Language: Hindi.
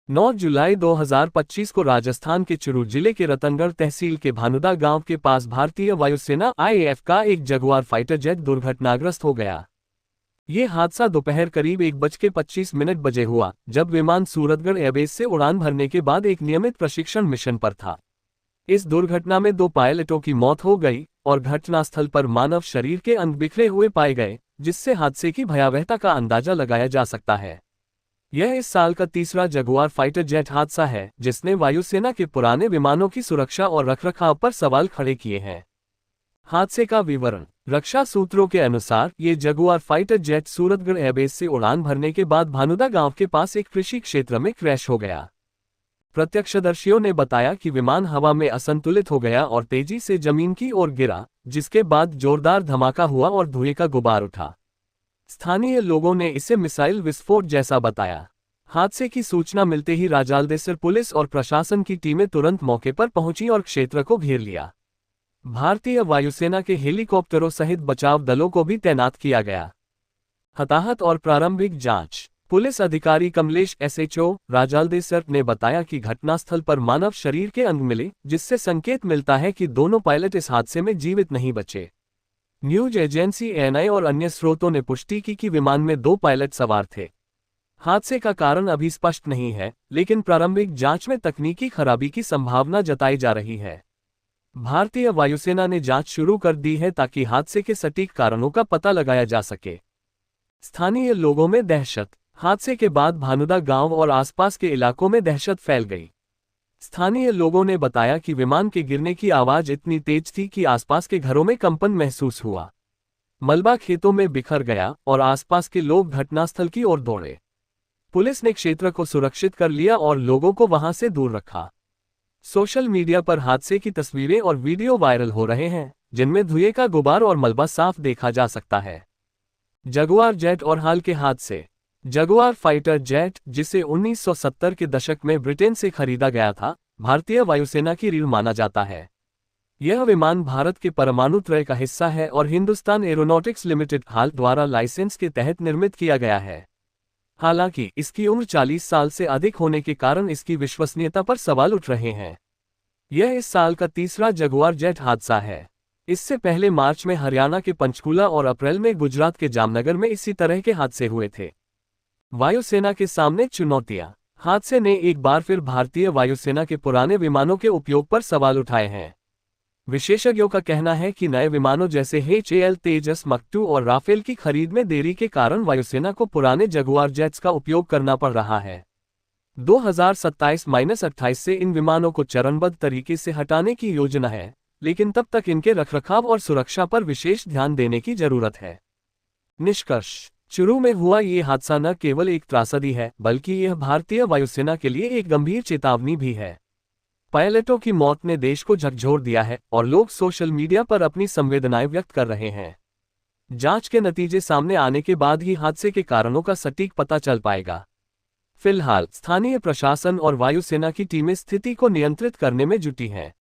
9 जुलाई 2025 को राजस्थान के चुरू जिले के रतनगढ़ तहसील के भानुदा गांव के पास भारतीय वायुसेना आईएएफ का एक जगुआर फाइटर जेट दुर्घटनाग्रस्त हो गया। ये हादसा दोपहर करीब 1:25 बजे हुआ, जब विमान सूरतगढ़ एयरबेस से उड़ान भरने के बाद एक नियमित प्रशिक्षण मिशन पर था। इस दुर्घटना में 2 पायलटों की मौत हो गई और घटनास्थल पर मानव शरीर के अंग बिखरे हुए पाए गए, जिससे हादसे की भयावहता का अंदाजा लगाया जा सकता है। यह इस साल का तीसरा जगुआर फाइटर जेट हादसा है, जिसने वायुसेना के पुराने विमानों की सुरक्षा और रखरखाव पर सवाल खड़े किए हैं। हादसे का विवरण। रक्षा सूत्रों के अनुसार ये Jaguar fighter jet Suratgarh airbase से उड़ान भरने के बाद भानुदा गांव के पास एक कृषि क्षेत्र में क्रैश हो गया। प्रत्यक्षदर्शियों ने बताया कि विमान हवा में असंतुलित हो गया और तेजी से जमीन की ओर गिरा, जिसके बाद जोरदार धमाका हुआ और धुएं का गुबार उठा। स्थानीय लोगों ने इसे मिसाइल विस्फोट जैसा बताया। हादसे की सूचना मिलते ही राजालदेसर पुलिस और प्रशासन की टीमें तुरंत मौके पर पहुंची और क्षेत्र को घेर लिया। भारतीय वायुसेना के हेलीकॉप्टरों सहित बचाव दलों को भी तैनात किया गया। हताहत और प्रारंभिक जांच। पुलिस अधिकारी कमलेश एसएचओ राजालदेसर ने बताया कि घटनास्थल पर मानव शरीर के अंग मिले, जिससे संकेत मिलता है कि दोनों पायलट इस हादसे में जीवित नहीं बचे। न्यूज एजेंसी एएनआई और अन्य स्रोतों ने पुष्टि की कि विमान में 2 पायलट सवार थे। हादसे का कारण अभी स्पष्ट नहीं है, लेकिन प्रारंभिक जांच में तकनीकी खराबी की संभावना जताई जा रही है। भारतीय वायुसेना ने जांच शुरू कर दी है ताकि हादसे के सटीक कारणों का पता लगाया जा सके। स्थानीय लोगों में दहशत। हादसे के बाद भानुदा गांव और आसपास के इलाकों में दहशत फैल गई। स्थानीय लोगों ने बताया कि विमान के गिरने की आवाज इतनी तेज थी कि आसपास के घरों में कंपन महसूस हुआ। मलबा खेतों में बिखर गया और आसपास के लोग घटनास्थल की ओर दौड़े। पुलिस ने क्षेत्र को सुरक्षित कर लिया और लोगों को वहां से दूर रखा। सोशल मीडिया पर हादसे की तस्वीरें और वीडियो वायरल हो रहे हैं, जिनमें धुएं का गुबार और मलबा साफ देखा जा सकता है। जगुआर जेट और हाल के हादसे। जगुआर फाइटर जेट, जिसे 1970 के दशक में ब्रिटेन से खरीदा गया था, भारतीय वायुसेना की रीढ़ माना जाता है। यह विमान भारत के परमाणु त्रय का हिस्सा है और हिंदुस्तान एरोनॉटिक्स लिमिटेड हाल द्वारा लाइसेंस के तहत निर्मित किया गया है। हालांकि इसकी उम्र 40 साल से अधिक होने के कारण इसकी विश्वसनीयता पर सवाल उठ रहे हैं। यह इस साल का तीसरा जगुआर जेट हादसा है। इससे पहले मार्च में हरियाणा के पंचकूला और अप्रैल में गुजरात के जामनगर में इसी तरह के हादसे हुए थे। वायुसेना के सामने चुनौतियां। हादसे ने एक बार फिर भारतीय वायुसेना के पुराने विमानों के उपयोग पर सवाल उठाए हैं। विशेषज्ञों का कहना है कि नए विमानों जैसे HAL तेजस मक-2 और राफेल की खरीद में देरी के कारण वायुसेना को पुराने जगुआर जेट्स का उपयोग करना पड़ रहा है। 2027-28 से इन विमानों को चरणबद्ध तरीके से हटाने की योजना है, लेकिन तब तक इनके रखरखाव और सुरक्षा पर विशेष ध्यान देने की जरूरत है। निष्कर्ष। चुरू में हुआ ये हादसा न केवल एक त्रासदी है, बल्कि यह भारतीय वायुसेना के लिए एक गंभीर चेतावनी भी है। पायलटों की मौत ने देश को झकझोर दिया है और लोग सोशल मीडिया पर अपनी संवेदनाएं व्यक्त कर रहे हैं। जांच के नतीजे सामने आने के बाद ही हादसे के कारणों का सटीक पता चल पाएगा। फिलहाल स्थानीय प्रशासन और वायुसेना की टीमें स्थिति को नियंत्रित करने में जुटी हैं।